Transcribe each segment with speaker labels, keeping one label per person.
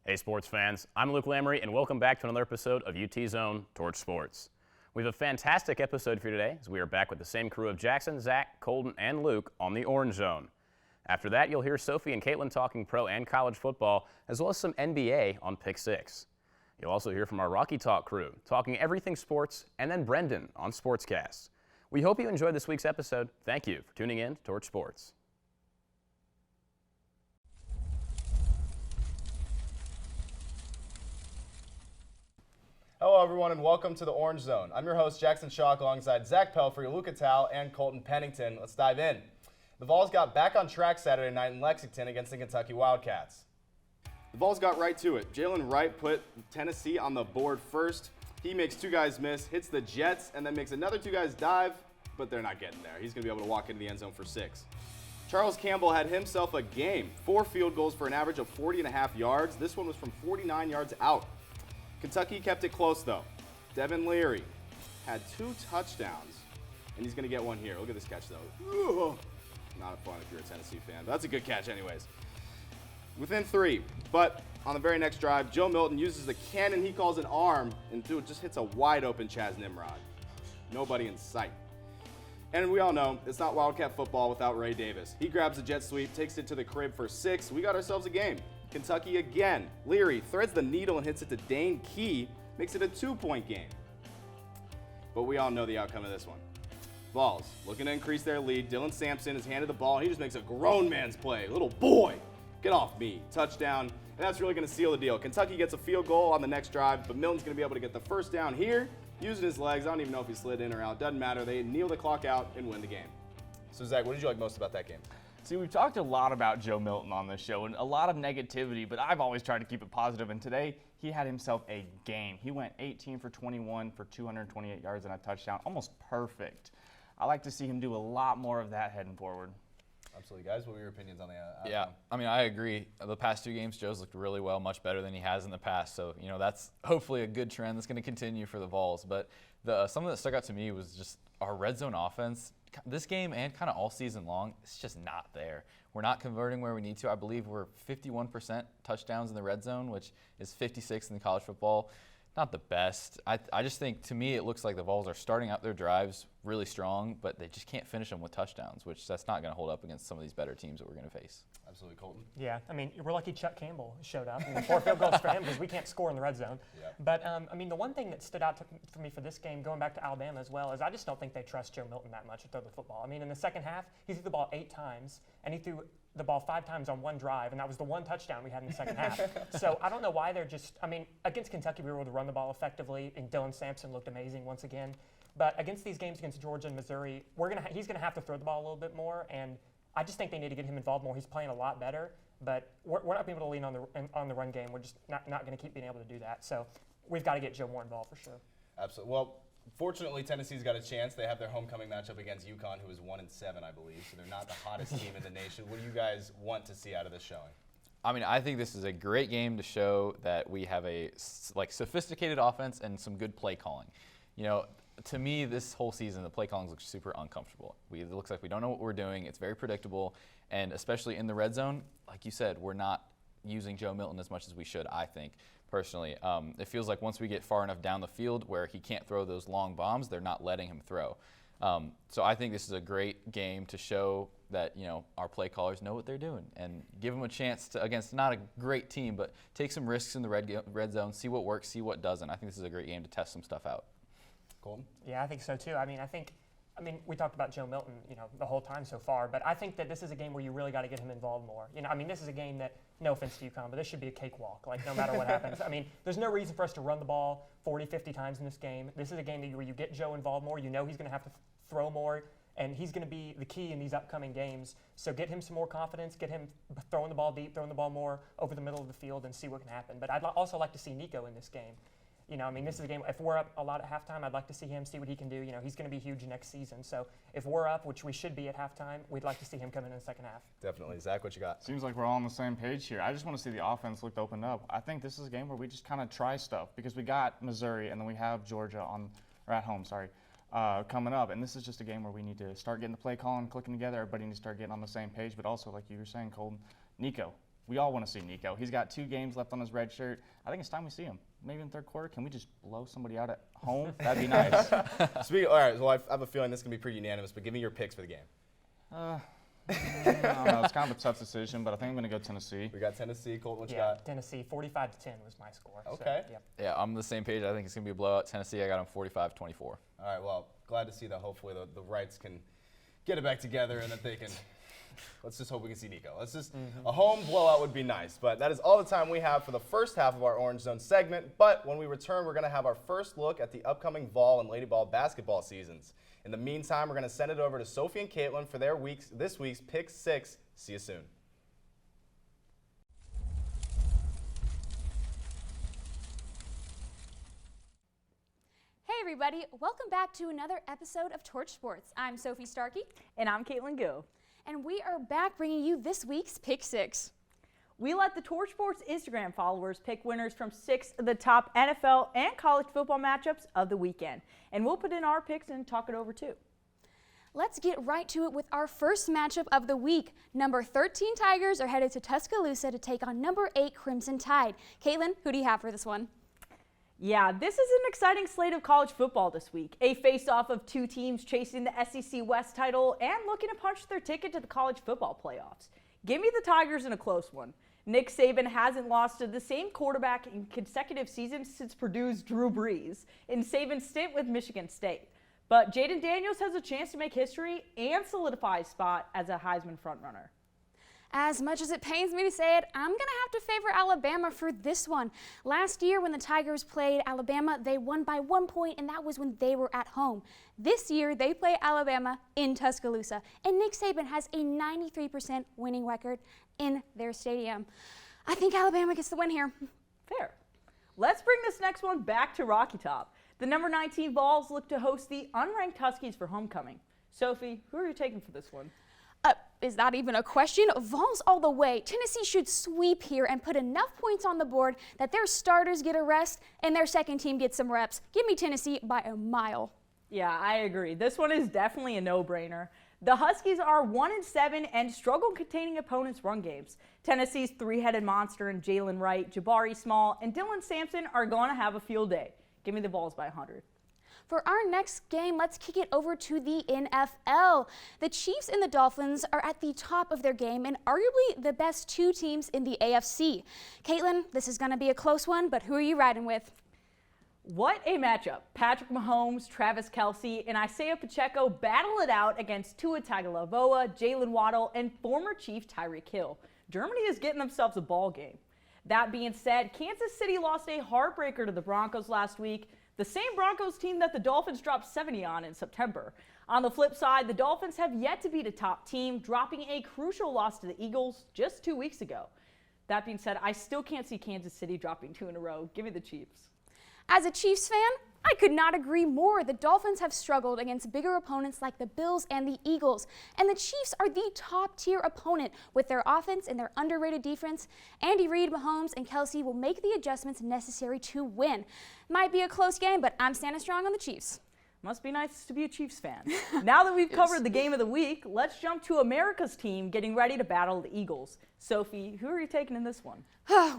Speaker 1: Hey sports fans, I'm Luke Lamery and welcome back to another episode of UT Zone Torch Sports. We have a fantastic episode for you today as we are back with the same crew of Jackson, Zach, Colton, and Luke on the Orange Zone. After that, you'll hear Sophie and Caitlin talking pro and college football, as well as some NBA on Pick 6. You'll also hear from our Rocky Talk crew, talking everything sports, and then Brendan on Sportscast. We hope you enjoyed this week's episode. Thank you for tuning in to Torch Sports.
Speaker 2: Hello, everyone, and welcome to the Orange Zone. I'm your host, Jackson Shock, alongside Zach Pelfrey, Luca Tal, and Colton Pennington. Let's dive in. The Vols got back on track Saturday night in Lexington against the Kentucky Wildcats. The Vols got right to it. Jalen Wright put Tennessee on the board first. He makes two guys miss, hits the Jets, and then makes another two guys dive, but they're not getting there. He's going to be able to walk into the end zone for 6. Charles Campbell had himself a game. 4 field goals for an average of 40.5 yards. This one was from 49 yards out. Kentucky kept it close, though. Devin Leary had 2 touchdowns, and he's going to get one here. Look at this catch, though. Not fun if you're a Tennessee fan, but that's a good catch anyways. Within 3, but on the very next drive, Joe Milton uses the cannon he calls an arm, and dude just hits a wide-open Chaz Nimrod. Nobody in sight. And we all know it's not Wildcat football without Ray Davis. He grabs a jet sweep, takes it to the crib for 6. We got ourselves a game. Kentucky again. Leary threads the needle and hits it to Dane Key, makes it a 2-point game. But we all know the outcome of this one. Vols looking to increase their lead. Dylan Sampson is handed the ball. He just makes a grown man's play. Little boy, get off me. Touchdown. And that's really going to seal the deal. Kentucky gets a field goal on the next drive, but Milton's going to be able to get the first down here using his legs. I don't even know if he slid in or out. Doesn't matter. They kneel the clock out and win the game. So, Zach, what did you like most about that game?
Speaker 3: See, we've talked a lot about Joe Milton on this show and a lot of negativity, but I've always tried to keep it positive, and today he had himself a game. He went 18 for 21 for 228 yards and a touchdown, almost perfect. I like to see him do a lot more of that heading forward.
Speaker 2: Absolutely. Guys, what were your opinions on the outcome?
Speaker 4: Yeah, I mean, I agree. The past 2 games, Joe's looked really well, much better than he has in the past. So, that's hopefully a good trend that's going to continue for the Vols. But something that stuck out to me was just our red zone offense. This game and kind of all season long, it's just not there. We're not converting where we need to. I believe we're 51% touchdowns in the red zone, which is 56 in college football. Not the best. I just think, to me, it looks like the Vols are starting out their drives really strong, but they just can't finish them with touchdowns, which that's not going to hold up against some of these better teams that we're going to face.
Speaker 2: Absolutely. Colton?
Speaker 5: Yeah, I mean, we're lucky Chuck Campbell showed up. 4 field goals for him because we can't score in the red zone.
Speaker 2: Yeah.
Speaker 5: But, I mean, the one thing that stood out for me for this game, going back to Alabama as well, is I just don't think they trust Joe Milton that much to throw the football. I mean, in the second half, he threw the ball 8 times, and he threw the ball 5 times on one drive, and that was the one touchdown we had in the second half. So I don't know why they're just – I mean, against Kentucky, we were able to run the ball effectively, and Dylan Sampson looked amazing once again. But against these games against Georgia and Missouri, he's going to have to throw the ball a little bit more, and I just think they need to get him involved more. He's playing a lot better, but we're not being able to lean on the run game. We're just not going to keep being able to do that. So we've got to get Joe more involved for sure.
Speaker 2: Absolutely. Well, fortunately, Tennessee's got a chance. They have their homecoming matchup against UConn, who is 1-7, I believe. So they're not the hottest team in the nation. What do you guys want to see out of this showing?
Speaker 4: I mean, I think this is a great game to show that we have a sophisticated offense and some good play calling. To me, this whole season, the play calling looks super uncomfortable. It looks like we don't know what we're doing. It's very predictable, and especially in the red zone, like you said, we're not using Joe Milton as much as we should, I think, personally. It feels like once we get far enough down the field where he can't throw those long bombs, they're not letting him throw. So I think this is a great game to show that our play callers know what they're doing and give them a chance to, against not a great team, but take some risks in the red zone, see what works, see what doesn't. I think this is a great game to test some stuff out.
Speaker 2: Colton?
Speaker 5: Yeah, I think so too. I mean, we talked about Joe Milton, the whole time so far, but I think that this is a game where you really got to get him involved more. This is a game that, no offense to UConn, but this should be a cakewalk, no matter what happens. I mean, there's no reason for us to run the ball 40, 50 times in this game. This is a game where you get Joe involved more. He's going to have to throw more, and he's going to be the key in these upcoming games. So get him some more confidence, get him throwing the ball deep, throwing the ball more over the middle of the field, and see what can happen. But I'd also like to see Nico in this game. This is a game, if we're up a lot at halftime, I'd like to see him, see what he can do. He's going to be huge next season. So if we're up, which we should be at halftime, we'd like to see him come in the second half.
Speaker 2: Definitely. Zach, what you got?
Speaker 3: Seems like we're all on the same page here. I just want to see the offense look opened up. I think this is a game where we just kind of try stuff because we got Missouri and then we have Georgia at home, coming up. And this is just a game where we need to start getting the play calling, clicking together. Everybody needs to start getting on the same page. But also, like you were saying, Colton, Nico. We all want to see Nico. He's got 2 games left on his red shirt. I think it's time we see him. Maybe in the third quarter. Can we just blow somebody out at home? That'd be nice.
Speaker 2: All right, well, I have a feeling this is going to be pretty unanimous, but give me your picks for the game.
Speaker 3: I don't know. It's kind of a tough decision, but I think I'm going to go Tennessee.
Speaker 2: We got Tennessee. Colton, what you
Speaker 5: Yeah,
Speaker 2: got?
Speaker 5: Tennessee, 45-10 was my score.
Speaker 2: Okay.
Speaker 5: So, yep.
Speaker 4: Yeah, I'm on the same page. I think it's going to be a blowout. Tennessee, I got them 45-24.
Speaker 2: All right, well, glad to see that hopefully the Wrights can get it back together and that they can. Let's just hope we can see Nico. A home blowout would be nice. But that is all the time we have for the first half of our Orange Zone segment. But when we return, we're going to have our first look at the upcoming Vol and Lady Ball basketball seasons. In the meantime, we're going to send it over to Sophie and Caitlin for this week's Pick 6. See you soon.
Speaker 6: Hey everybody, welcome back to another episode of Torch Sports. I'm Sophie Starkey.
Speaker 7: And I'm Caitlin Gill.
Speaker 6: And we are back bringing you this week's Pick 6.
Speaker 7: We let the Torch Sports Instagram followers pick winners from 6 of the top NFL and college football matchups of the weekend. And we'll put in our picks and talk it over too.
Speaker 6: Let's get right to it with our first matchup of the week. Number 13 Tigers are headed to Tuscaloosa to take on number 8 Crimson Tide. Caitlin, who do you have for this one?
Speaker 7: Yeah, this is an exciting slate of college football this week. A face-off of 2 teams chasing the SEC West title and looking to punch their ticket to the college football playoffs. Give me the Tigers in a close one. Nick Saban hasn't lost to the same quarterback in consecutive seasons since Purdue's Drew Brees in Saban's stint with Michigan State. But Jaden Daniels has a chance to make history and solidify his spot as a Heisman frontrunner.
Speaker 6: As much as it pains me to say it, I'm going to have to favor Alabama for this one. Last year when the Tigers played Alabama, they won by 1 point, and that was when they were at home. This year, they play Alabama in Tuscaloosa, and Nick Saban has a 93% winning record in their stadium. I think Alabama gets the win here.
Speaker 7: Fair. Let's bring this next one back to Rocky Top. The number 19 Vols look to host the unranked Huskies for homecoming. Sophie, who are you taking for this one?
Speaker 6: Is that even a question? Vols all the way. Tennessee should sweep here and put enough points on the board that their starters get a rest and their second team gets some reps. Give me Tennessee by a mile.
Speaker 7: Yeah, I agree. This one is definitely a no-brainer. The Huskies are 1-7 and struggle containing opponents' run games. Tennessee's 3-headed monster in Jalen Wright, Jabari Small, and Dylan Sampson are going to have a field day. Give me the Vols by 100.
Speaker 6: For our next game, let's kick it over to the NFL. The Chiefs and the Dolphins are at the top of their game and arguably the best 2 teams in the AFC. Caitlin, this is going to be a close one, but who are you riding with?
Speaker 7: What a matchup. Patrick Mahomes, Travis Kelce, and Isaiah Pacheco battle it out against Tua Tagovailoa, Jalen Waddle, and former Chief Tyreek Hill. Germany is getting themselves a ball game. That being said, Kansas City lost a heartbreaker to the Broncos last week, the same Broncos team that the Dolphins dropped 70 on in September. On the flip side, the Dolphins have yet to beat a top team, dropping a crucial loss to the Eagles just 2 weeks ago. That being said, I still can't see Kansas City dropping 2 in a row. Give me the Chiefs.
Speaker 6: As a Chiefs fan, I could not agree more. The Dolphins have struggled against bigger opponents like the Bills and the Eagles, and the Chiefs are the top-tier opponent with their offense and their underrated defense. Andy Reid, Mahomes, and Kelce will make the adjustments necessary to win. Might be a close game, but I'm standing strong on the Chiefs.
Speaker 7: Must be nice to be a Chiefs fan. Now that we've covered the game of the week, let's jump to America's team getting ready to battle the Eagles. Sophie, who are you taking in this one?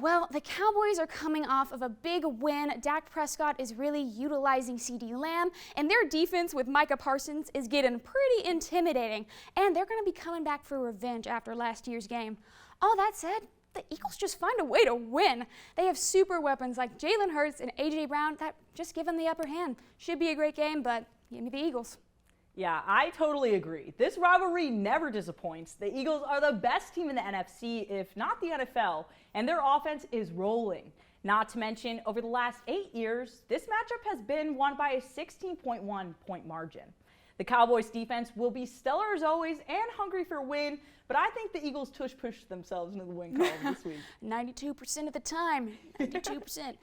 Speaker 6: Well, the Cowboys are coming off of a big win. Dak Prescott is really utilizing CeeDee Lamb, and their defense with Micah Parsons is getting pretty intimidating, and they're going to be coming back for revenge after last year's game. All that said, the Eagles just find a way to win. They have super weapons like Jalen Hurts and A.J. Brown that just give them the upper hand. Should be a great game, but give me the Eagles.
Speaker 7: Yeah, I totally agree. This rivalry never disappoints. The Eagles are the best team in the NFC, if not the NFL, and their offense is rolling. Not to mention, over the last 8 years, this matchup has been won by a 16.1 point margin. The Cowboys defense will be stellar as always and hungry for a win, but I think the Eagles push themselves into the win column this week.
Speaker 6: 92% of the time, 92%.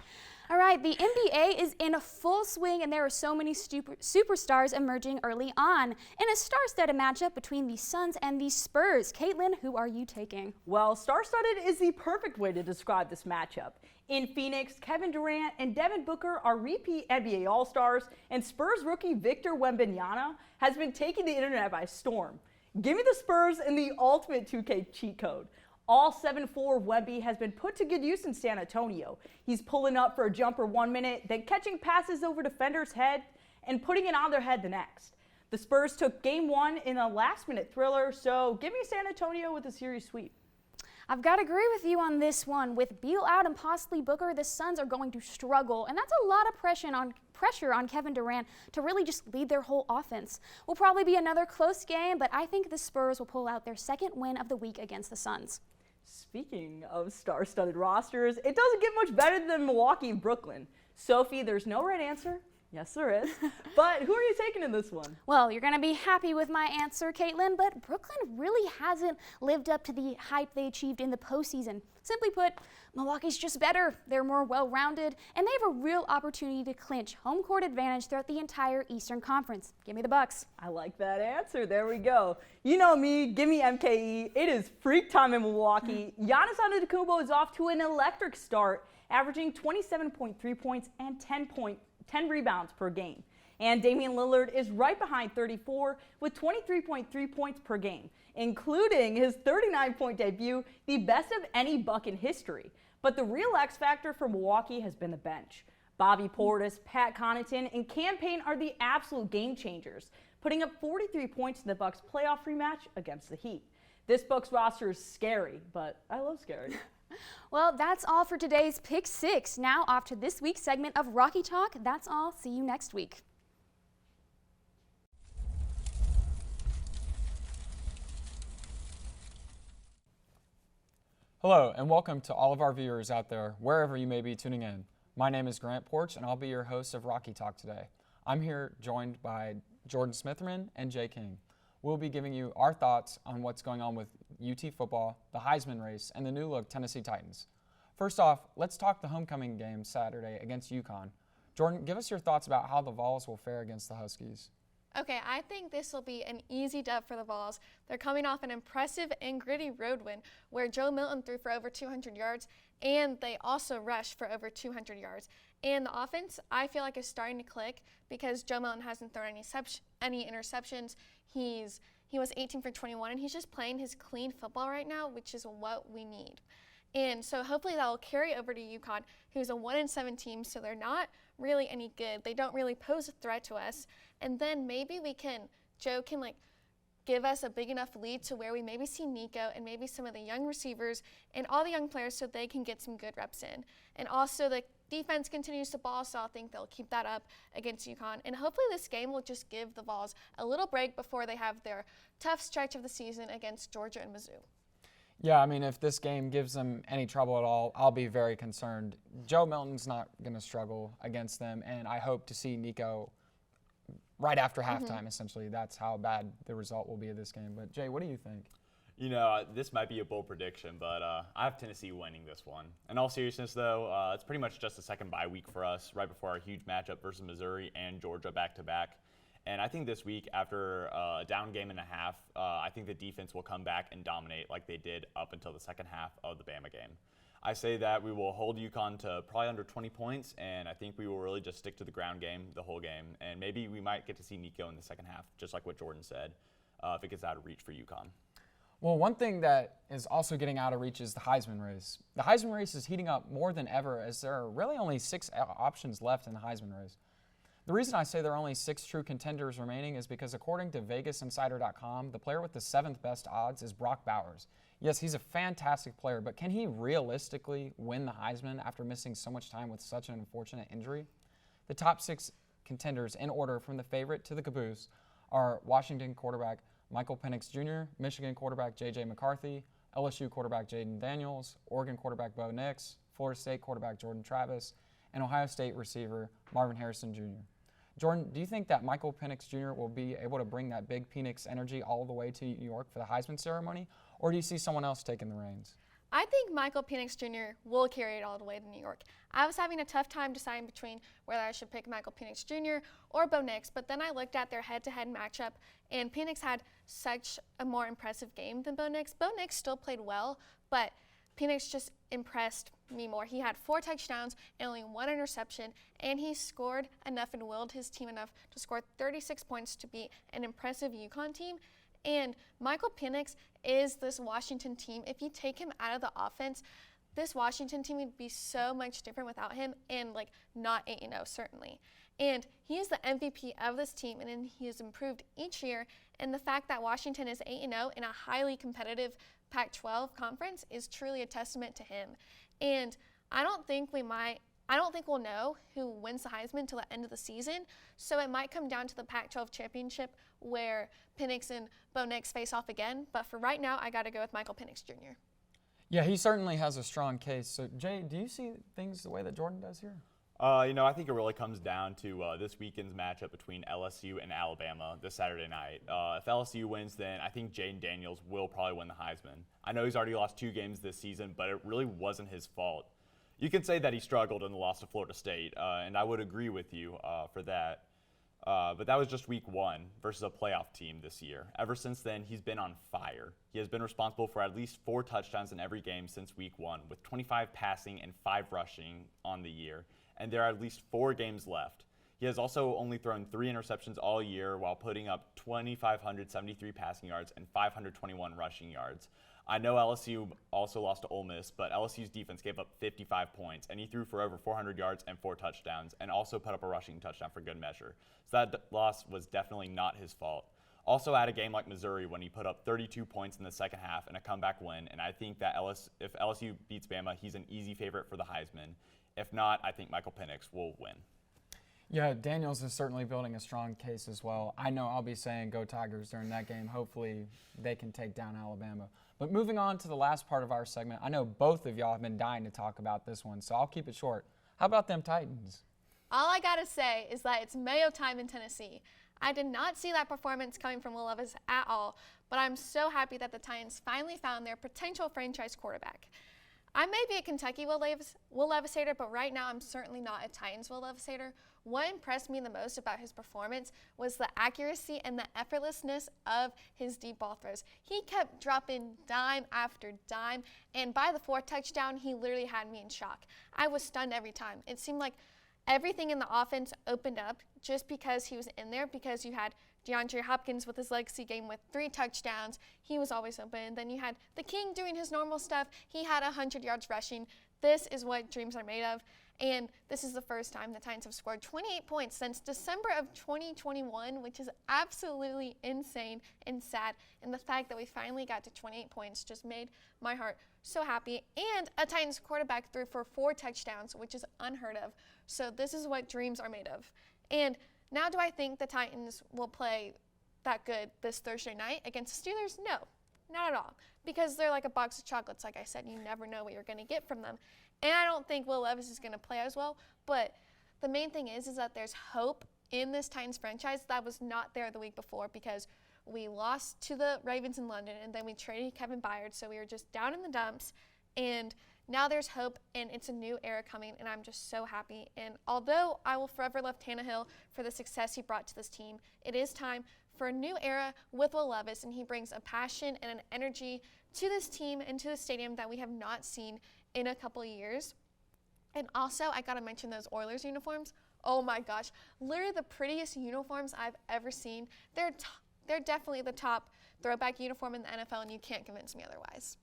Speaker 6: All right, the NBA is in a full swing, and there are so many superstars emerging early on in a star-studded matchup between the Suns and the Spurs. Caitlin, who are you taking?
Speaker 7: Well, star-studded is the perfect way to describe this matchup. In Phoenix, Kevin Durant and Devin Booker are repeat NBA All-Stars, and Spurs rookie Victor Wembanyama has been taking the internet by storm. Give me the Spurs in the ultimate 2K cheat code. All 7'4" Wemby has been put to good use in San Antonio. He's pulling up for a jumper 1 minute, then catching passes over defenders' head and putting it on their head the next. The Spurs took game 1 in a last-minute thriller, so give me San Antonio with a series sweep.
Speaker 6: I've got to agree with you on this one. With Beal out and possibly Booker, the Suns are going to struggle, and that's a lot of pressure on Kevin Durant to really just lead their whole offense. Will probably be another close game, but I think the Spurs will pull out their second win of the week against the Suns.
Speaker 7: Speaking of star-studded rosters, it doesn't get much better than Milwaukee and Brooklyn. Sophie, there's no right answer. Yes, there is. But who are you taking in this one?
Speaker 6: Well, you're going to be happy with my answer, Caitlin, but Brooklyn really hasn't lived up to the hype they achieved in the postseason. Simply put, Milwaukee's just better. They're more well-rounded, and they have a real opportunity to clinch home court advantage throughout the entire Eastern Conference. Give me the Bucks.
Speaker 7: I like that answer. There we go. You know me. Give me MKE. It is freak time in Milwaukee. Giannis Antetokounmpo is off to an electric start, averaging 27.3 points and 10 rebounds per game. And Damian Lillard is right behind 34 with 23.3 points per game, including his 39-point debut, the best of any Buck in history. But the real X factor for Milwaukee has been the bench. Bobby Portis, Pat Connaughton, and Cam Payne are the absolute game changers, putting up 43 points in the Bucks playoff rematch against the Heat. This Bucks roster is scary, but I love scary.
Speaker 6: Well, that's all for today's Pick 6. Now off to this week's segment of Rocky Talk. That's all. See you next week.
Speaker 8: Hello, and welcome to all of our viewers out there, wherever you may be tuning in. My name is Grant Porch, and I'll be your host of Rocky Talk today. I'm here joined by Jordan Smitherman and Jay King. We'll be giving you our thoughts on what's going on with UT football, the Heisman race, and the new-look Tennessee Titans. First off, let's talk the homecoming game Saturday against UConn. Jordan, give us your thoughts about how the Vols will fare against the Huskies.
Speaker 9: Okay, I think this will be an easy dub for the Vols. They're coming off an impressive and gritty road win where Joe Milton threw for over 200 yards, and they also rushed for over 200 yards. And the offense, I feel like, is starting to click because Joe Milton hasn't thrown any interceptions. He was 18 for 21, and he's just playing his clean football right now, which is what we need. And so hopefully that will carry over to UConn, who's a 1-7 team, so they're not really any good. They don't really pose a threat to us. And then maybe Joe can give us a big enough lead to where we maybe see Nico and maybe some of the young receivers and all the young players so they can get some good reps in. And also the defense continues to ball, so I think they'll keep that up against UConn. And hopefully this game will just give the Vols a little break before they have their tough stretch of the season against Georgia and Mizzou.
Speaker 8: Yeah, I mean, if this game gives them any trouble at all, I'll be very concerned. Joe Milton's not going to struggle against them, and I hope to see Nico right after halftime, essentially. That's how bad the result will be of this game. But, Jay, what do you think?
Speaker 10: You know, this might be a bold prediction, but I have Tennessee winning this one. In all seriousness, though, it's pretty much just a second bye week for us, right before our huge matchup versus Missouri and Georgia back-to-back. And I think this week, after a down game and a half, I think the defense will come back and dominate like they did up until the second half of the Bama game. I say that we will hold UConn to probably under 20 points, and I think we will really just stick to the ground game the whole game. And maybe we might get to see Nico in the second half, just like what Jordan said, if it gets out of reach for UConn.
Speaker 8: Well, one thing that is also getting out of reach is the Heisman race. The Heisman race is heating up more than ever as there are really only 6 options left in the Heisman race. The reason I say there are only 6 true contenders remaining is because according to VegasInsider.com, the player with the 7th best odds is Brock Bowers. Yes, he's a fantastic player, but can he realistically win the Heisman after missing so much time with such an unfortunate injury? The top 6 contenders in order from the favorite to the caboose are Washington quarterback Michael Penix Jr., Michigan quarterback J.J. McCarthy, LSU quarterback Jaden Daniels, Oregon quarterback Bo Nix, Florida State quarterback Jordan Travis, and Ohio State receiver Marvin Harrison Jr. Jordan, do you think that Michael Penix Jr. will be able to bring that big Penix energy all the way to New York for the Heisman ceremony, or do you see someone else taking the reins?
Speaker 9: I think Michael Penix Jr. will carry it all the way to New York. I was having a tough time deciding between whether I should pick Michael Penix Jr. or Bo Nix, but then I looked at their head-to-head matchup, and Penix had such a more impressive game than Bo Nix. Bo Nix still played well, but Penix just impressed me more. He had 4 touchdowns and only 1 interception, and he scored enough and willed his team enough to score 36 points to beat an impressive UConn team. And Michael Penix is this Washington team. If you take him out of the offense, this Washington team would be so much different without him, and like not 8-0 certainly. And he is the MVP of this team, and he has improved each year. And the fact that Washington is 8-0 in a highly competitive Pac-12 conference is truly a testament to him. And I don't think we'll know who wins the Heisman until the end of the season. So it might come down to the Pac-12 championship where Penix and Bo Nix face off again. But for right now, I got to go with Michael Penix Jr.
Speaker 8: Yeah, he certainly has a strong case. So, Jay, do you see things the way that Jordan does here?
Speaker 10: I think it really comes down to this weekend's matchup between LSU and Alabama this Saturday night. If LSU wins, then I think Jaden Daniels will probably win the Heisman. I know he's already lost 2 games this season, but it really wasn't his fault. You can say that he struggled in the loss to Florida State, and I would agree with you for that. But that was just week 1 versus a playoff team this year. Ever since then, he's been on fire. He has been responsible for at least 4 touchdowns in every game since week 1, with 25 passing and 5 rushing on the year. And there are at least 4 games left. He has also only thrown 3 interceptions all year while putting up 2,573 passing yards and 521 rushing yards. I know LSU also lost to Ole Miss, but LSU's defense gave up 55 points, and he threw for over 400 yards and 4 touchdowns, and also put up a rushing touchdown for good measure. So that loss was definitely not his fault. Also at a game like Missouri when he put up 32 points in the second half and a comeback win, and I think that if LSU beats Bama, he's an easy favorite for the Heisman. If not, I think Michael Penix will win.
Speaker 8: Yeah, Daniels is certainly building a strong case as well. I know I'll be saying go Tigers during that game. Hopefully they can take down Alabama. But moving on to the last part of our segment, I know both of y'all have been dying to talk about this one, so I'll keep it short. How about them Titans?
Speaker 9: All I got to say is that it's Mayo time in Tennessee. I did not see that performance coming from Will Levis at all, but I'm so happy that the Titans finally found their potential franchise quarterback. I may be a Kentucky Will Levis hater, but right now I'm certainly not a Titans Will Levis hater. What impressed me the most about his performance was the accuracy and the effortlessness of his deep ball throws. He kept dropping dime after dime, and by the 4th touchdown, he literally had me in shock. I was stunned every time. It seemed like everything in the offense opened up just because he was in there, because you had DeAndre Hopkins with his legacy game with 3 touchdowns. He was always open. Then you had the King doing his normal stuff. He had 100 yards rushing. This is what dreams are made of. And this is the first time the Titans have scored 28 points since December of 2021, which is absolutely insane and sad. And the fact that we finally got to 28 points just made my heart so happy. And a Titans quarterback threw for 4 touchdowns, which is unheard of. So this is what dreams are made of. And now, do I think the Titans will play that good this Thursday night against the Steelers? No, not at all. Because they're like a box of chocolates, like I said. You never know what you're going to get from them. And I don't think Will Levis is going to play as well. But the main thing is that there's hope in this Titans franchise that was not there the week before, because we lost to the Ravens in London, and then we traded Kevin Byard, so we were just down in the dumps. And now there's hope, and it's a new era coming, and I'm just so happy. And although I will forever love Tannehill for the success he brought to this team, it is time for a new era with Will Levis, and he brings a passion and an energy to this team and to the stadium that we have not seen in a couple of years. And also, I gotta mention those Oilers uniforms. Oh my gosh, literally the prettiest uniforms I've ever seen. They're definitely the top throwback uniform in the NFL, and you can't convince me otherwise.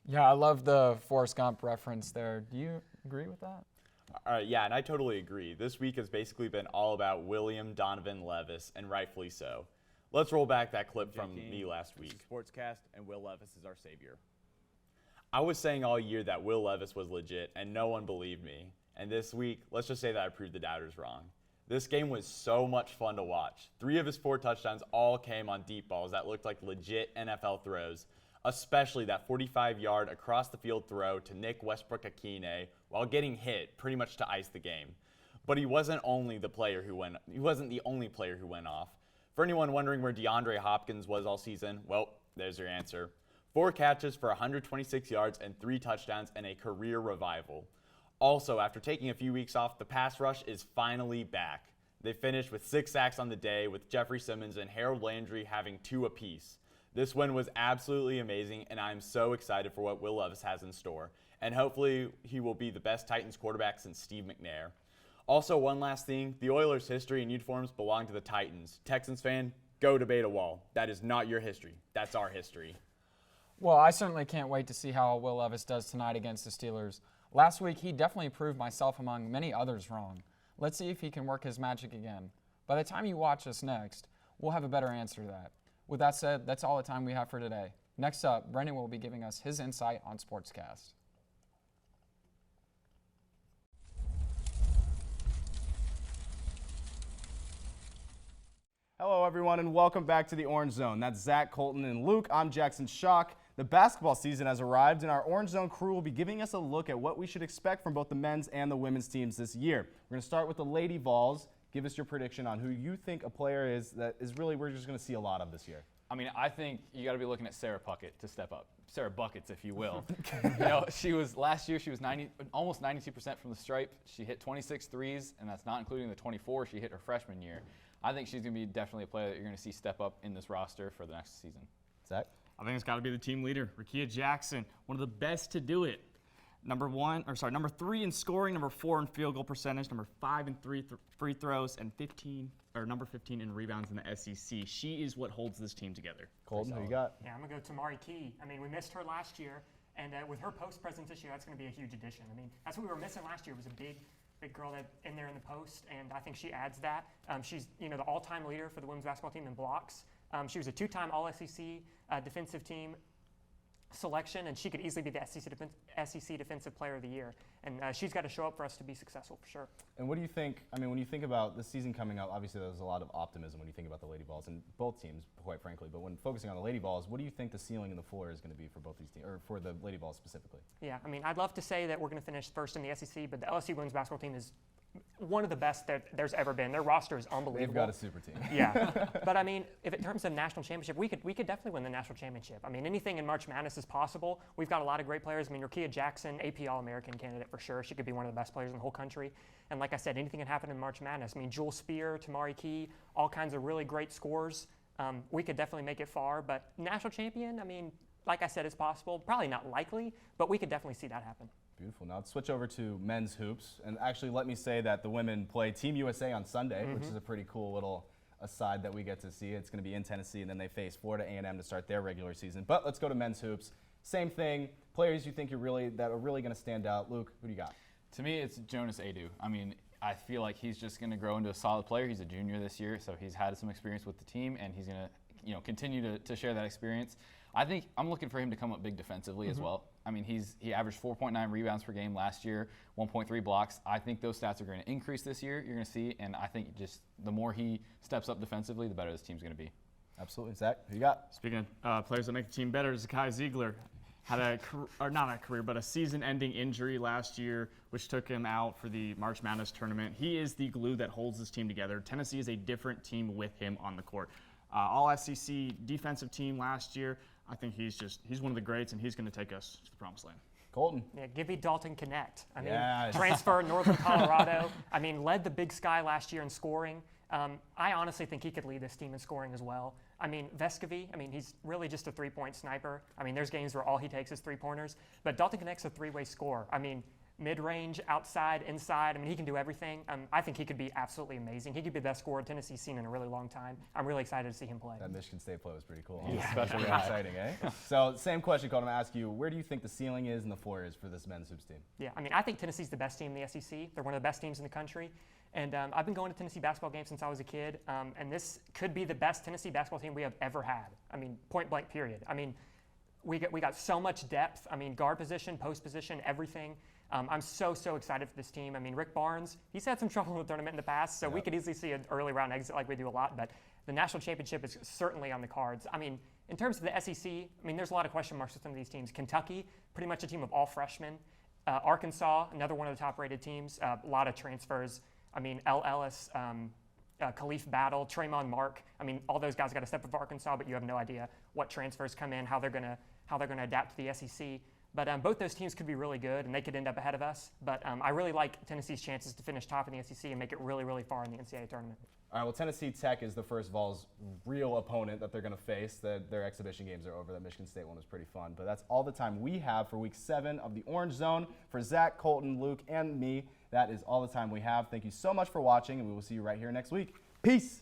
Speaker 8: Yeah, I love the Forrest Gump reference there. Do you agree with that?
Speaker 10: Yeah, and I totally agree. This week has basically been all about William Donovan Levis, and rightfully so. Let's roll back that clip from me last week.
Speaker 11: Sportscast, and Will Levis is our savior.
Speaker 10: I was saying all year that Will Levis was legit, and no one believed me. And this week, let's just say that I proved the doubters wrong. This game was so much fun to watch. 3 of his 4 touchdowns all came on deep balls that looked like legit NFL throws, especially that 45-yard across-the-field throw to Nick Westbrook-Akine while getting hit pretty much to ice the game. But he wasn't the only player who went off. For anyone wondering where DeAndre Hopkins was all season, well, there's your answer. 4 catches for 126 yards and 3 touchdowns and a career revival. Also, after taking a few weeks off, the pass rush is finally back. They finished with 6 sacks on the day, with Jeffrey Simmons and Harold Landry having 2 apiece. This win was absolutely amazing, and I'm so excited for what Will Levis has in store. And hopefully he will be the best Titans quarterback since Steve McNair. Also, one last thing, the Oilers' history and uniforms belong to the Titans. Texans fan,
Speaker 11: Go to Beta Wall. That is not your history. That's our history.
Speaker 8: Well, I certainly can't wait to see how Will Levis does tonight against the Steelers. Last week, he definitely proved myself among many others wrong. Let's see if he can work his magic again. By the time you watch us next, we'll have a better answer to that. With that said, that's all the time we have for today. Next up, Brendan will be giving us his insight on Sportscast.
Speaker 2: Hello, everyone, and welcome back to the Orange Zone. That's Zach, Colton, and Luke. I'm Jackson Schock. The basketball season has arrived, and our Orange Zone crew will be giving us a look at what we should expect from both the men's and the women's teams this year. We're going to start with the Lady Vols. Give us your prediction on who you think a player is that is really we're just going to see a lot of this year.
Speaker 4: I mean, I think you got to be looking at Sarah Puckett to step up. Sarah Buckets, if you will. You know, last year she was almost 92% from the stripe. She hit 26 threes, and that's not including the 24 she hit her freshman year. I think she's going to be definitely a player that you're going to see step up in this roster for the next season.
Speaker 2: Zach?
Speaker 3: I think it's got to be the team leader, Rickea Jackson, one of the best to do it. Number 3 in scoring, number 4 in field goal percentage, number 5 in free throws, and number 15 in rebounds in the SEC. She is what holds this team together.
Speaker 2: Colton, who you got?
Speaker 5: Yeah, I'm going to go Tamari Key. I mean, we missed her last year, and with her post presence this year, that's going to be a huge addition. I mean, that's what we were missing last year was a big girl that in there in the post, and I think she adds that. She's the all-time leader for the women's basketball team in blocks. She was a 2-time All-SEC defensive team selection, and she could easily be the SEC Defensive Player of the Year. And she's got to show up for us to be successful for sure.
Speaker 2: And what do you think? I mean, when you think about the season coming up, obviously there's a lot of optimism when you think about the Lady Vols and both teams, quite frankly. But when focusing on the Lady Vols, what do you think the ceiling and the floor is going to be for both these teams, or for the Lady Vols specifically?
Speaker 5: Yeah, I mean, I'd love to say that we're going to finish first in the SEC, but the LSU women's basketball team is one of the best that there's ever been. Their roster is unbelievable.
Speaker 2: They've got a super team.
Speaker 5: Yeah, but I mean, if in terms of national championship, we could definitely win the national championship. I mean, anything in March Madness is possible. We've got a lot of great players. I mean, Rickea Jackson, AP All-American candidate for sure. She could be one of the best players in the whole country. And like I said, anything can happen in March Madness. I mean, Jewel Spear, Tamari Key, all kinds of really great scores. We could definitely make it far, but national champion, I mean, like I said, it's possible. Probably not likely, but we could definitely see that happen.
Speaker 2: Beautiful. Now let's switch over to men's hoops. And actually, let me say that the women play Team USA on Sunday, which is a pretty cool little aside that we get to see. It's going to be in Tennessee, and then they face Florida A&M to start their regular season. But let's go to men's hoops. Same thing. Players you think that are really going to stand out. Luke, who do you got?
Speaker 4: To me, it's Jonas Adu. I mean, I feel like he's just going to grow into a solid player. He's a junior this year, so he's had some experience with the team, and he's going to continue to share that experience. I think I'm looking for him to come up big defensively as well. I mean, he averaged 4.9 rebounds per game last year, 1.3 blocks. I think those stats are going to increase this year, you're going to see, and I think just the more he steps up defensively, the better this team's going to be.
Speaker 2: Absolutely. Zach, who you got?
Speaker 3: Speaking of players that make the team better, Zakai Ziegler had a season-ending injury last year, which took him out for the March Madness tournament. He is the glue that holds this team together. Tennessee is a different team with him on the court. All-SEC defensive team last year. I think he's one of the greats, and he's going to take us to the promised land.
Speaker 2: Colton.
Speaker 5: Yeah, give me Dalton Connect. I mean,
Speaker 2: Yeah.
Speaker 5: transfer Northern Colorado. I mean, led the Big Sky last year in scoring. I honestly think he could lead this team in scoring as well. I mean, Vescovy, he's really just a three-point sniper. I mean, there's games where all he takes is three-pointers. But Dalton Connect's a three-way scorer. I mean, mid-range, outside, inside. I mean, he can do everything. I think he could be absolutely amazing. He could be the best scorer Tennessee's seen in a really long time. I'm really excited to see him play.
Speaker 2: That Michigan State play was pretty cool. Especially exciting, eh? So, same question, Colton. I'm going to ask you, where do you think the ceiling is and the floor is for this men's hoops team?
Speaker 5: Yeah, I mean, I think Tennessee's the best team in the SEC. They're one of the best teams in the country. And I've been going to Tennessee basketball games since I was a kid. And this could be the best Tennessee basketball team we have ever had. I mean, point blank, period. I mean, we got so much depth. I mean, guard position, post position, everything. I'm so excited for this team. I mean, Rick Barnes, he's had some trouble in the tournament in the past, so we could easily see an early round exit like we do a lot, but the national championship is certainly on the cards. I mean, in terms of the SEC, I mean, there's a lot of question marks with some of these teams. Kentucky, pretty much a team of all freshmen. Arkansas, another one of the top-rated teams. A lot of transfers. I mean, L. Ellis, Khalif Battle, Tremont Mark. I mean, all those guys got to step up for Arkansas, but you have no idea what transfers come in, how they're going to adapt to the SEC. But both those teams could be really good, and they could end up ahead of us. But I really like Tennessee's chances to finish top in the SEC and make it really far in the NCAA tournament.
Speaker 2: All right, well, Tennessee Tech is the first Vols' real opponent that they're going to face. Their exhibition games are over. That Michigan State one was pretty fun. But that's all the time we have for Week 7 of the Orange Zone. For Zach, Colton, Luke, and me, that is all the time we have. Thank you so much for watching, and we will see you right here next week. Peace.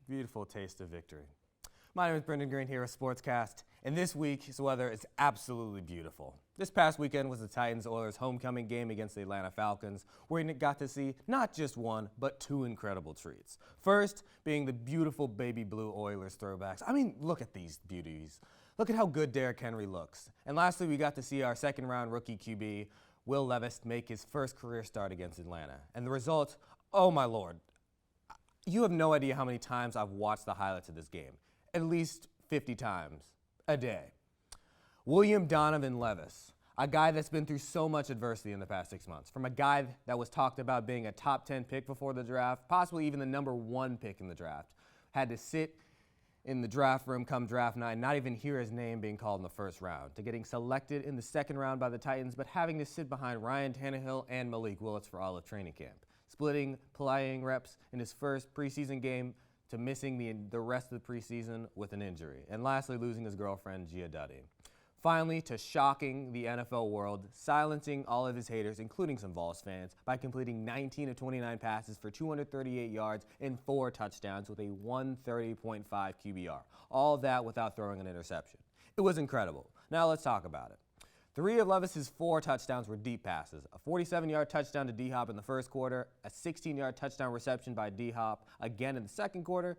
Speaker 12: beautiful taste of victory. My name is Brendan Green here with Sportscast, and this week's weather is absolutely beautiful. This past weekend was the Titans-Oilers homecoming game against the Atlanta Falcons, where we got to see not just one, but two incredible treats. First, being the beautiful baby blue Oilers throwbacks. I mean, look at these beauties. Look at how good Derrick Henry looks. And lastly, we got to see our second-round rookie QB, Will Levis, make his first career start against Atlanta. And the result, oh my Lord. You have no idea how many times I've watched the highlights of this game. At least 50 times a day. William Donovan Levis, a guy that's been through so much adversity in the past 6 months. From a guy that was talked about being a top 10 pick before the draft, possibly even the number 1 pick in the draft, had to sit in the draft room come draft night, not even hear his name being called in the first round, to getting selected in the second round by the Titans, but having to sit behind Ryan Tannehill and Malik Willis for all of training camp, splitting playing reps in his first preseason game to missing the rest of the preseason with an injury, and lastly, losing his girlfriend, Gia Duddy. Finally, to shocking the NFL world, silencing all of his haters, including some Vols fans, by completing 19 of 29 passes for 238 yards and 4 touchdowns with a 130.5 QBR. All of that without throwing an interception. It was incredible. Now let's talk about it. 3 of Levis's 4 touchdowns were deep passes. A 47-yard touchdown to D-Hop in the first quarter, a 16-yard touchdown reception by D-Hop again in the second quarter,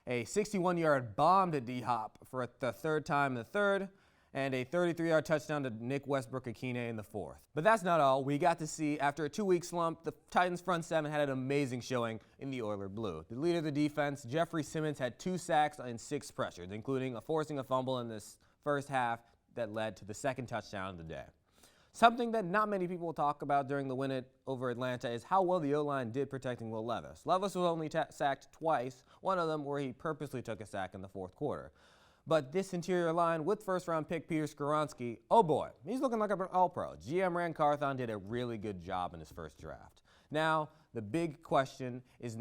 Speaker 12: a 61-yard bomb to D-Hop for the third time in the third, and a 33-yard touchdown to Nick Westbrook-Akine in the fourth. But that's not all. We got to see, after a 2-week slump, the Titans' front seven had an amazing showing in the Oilers blue. The leader of the defense, Jeffrey Simmons, had 2 sacks and 6 pressures, including forcing a fumble in this first half that led to the second touchdown of the day. Something that not many people talk about during the win over Atlanta is how well the O-line did protecting Will Levis. Levis was only sacked twice, one of them where he purposely took a sack in the fourth quarter. But this interior line with first-round pick Peter Skoronski, oh boy, he's looking like an all-pro. GM Ran Carthon did a really good job in his first draft. Now, the big question is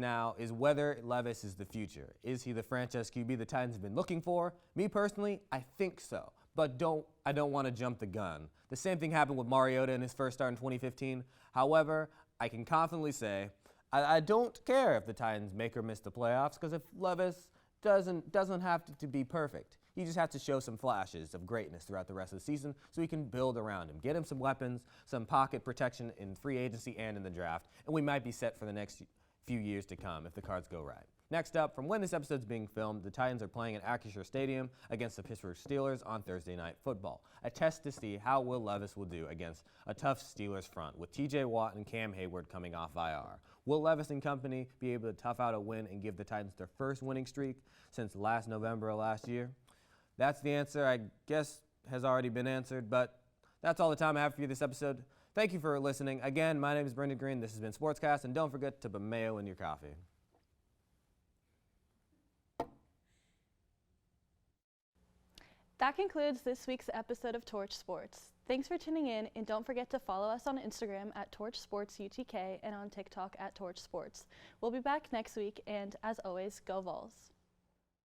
Speaker 12: whether Levis is the future. Is he the franchise QB the Titans have been looking for? Me personally, I think so. But I don't want to jump the gun. The same thing happened with Mariota in his first start in 2015. However, I can confidently say I don't care if the Titans make or miss the playoffs, because if Levis doesn't have to be perfect. He just has to show some flashes of greatness throughout the rest of the season so we can build around him. Get him some weapons, some pocket protection in free agency and in the draft, and we might be set for the next few years to come if the cards go right. Next up, from when this episode is being filmed, the Titans are playing at Acrisure Stadium against the Pittsburgh Steelers on Thursday Night Football, a test to see how Will Levis will do against a tough Steelers front, with TJ Watt and Cam Hayward coming off IR. Will Levis and company be able to tough out a win and give the Titans their first winning streak since last November of last year? That's the answer, I guess, has already been answered, but that's all the time I have for you this episode. Thank you for listening. Again, my name is Brendan Green. This has been Sportscast, and don't forget to put mayo in your coffee.
Speaker 13: That concludes this week's episode of Torch Sports. Thanks for tuning in, and don't forget to follow us on Instagram at Torch Sports UTK and on TikTok at Torch Sports. We'll be back next week, and as always, go Vols.